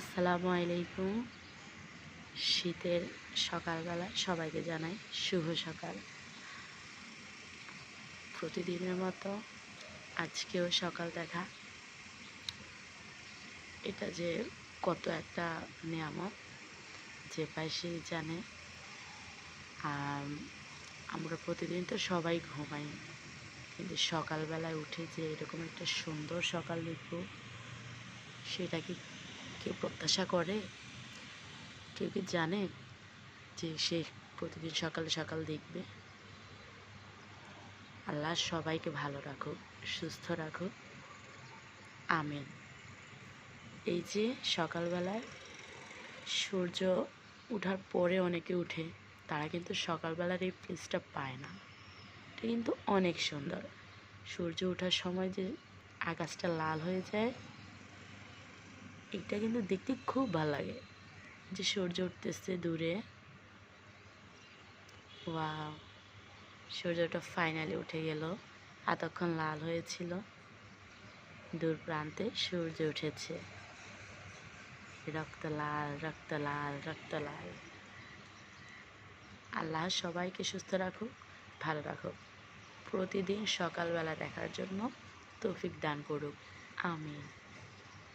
আসসালামু আলাইকুম। শীতের সকালবেলা সবাইকে জানাই শুভ সকাল। প্রতিদিনের মতো আজকেও সকাল দেখা। এটা যে কত একটা নিয়ামত, যে পায় সেই জানে। আর আমরা প্রতিদিন তো সবাই ঘুমাই, কিন্তু সকালবেলায় উঠে যে এরকম একটা সুন্দর সকাল দেখব, সেটা কি কেউ প্রত্যাশা করে? কেউ কি জানে যে সে প্রতিদিন সকাল সকাল দেখবে? আল্লাহ সবাইকে ভালো রাখুক, সুস্থ রাখুক, আমিন। এই যে সকালবেলায় সূর্য ওঠার পরে অনেকে উঠে, তারা কিন্তু সকালবেলার এই প্লেসটা পায় না। এটা কিন্তু অনেক সুন্দর। সূর্য ওঠার সময় যে আকাশটা লাল হয়ে যায়, এটা কিন্তু দেখতে খুব ভালো লাগে। যে সূর্য উঠতেছে দূরে, ওয়াও, সূর্যটা ফাইনালি উঠে গেল। এতক্ষণ লাল হয়েছিল, দূর প্রান্তে সূর্য উঠেছে। রক্ত লাল, রক্ত লাল, রক্ত লাল। আল্লাহ সবাইকে সুস্থ রাখুক, ভালো রাখুক। প্রতিদিন সকালবেলা দেখার জন্য তৌফিক দান করুক, আমিন।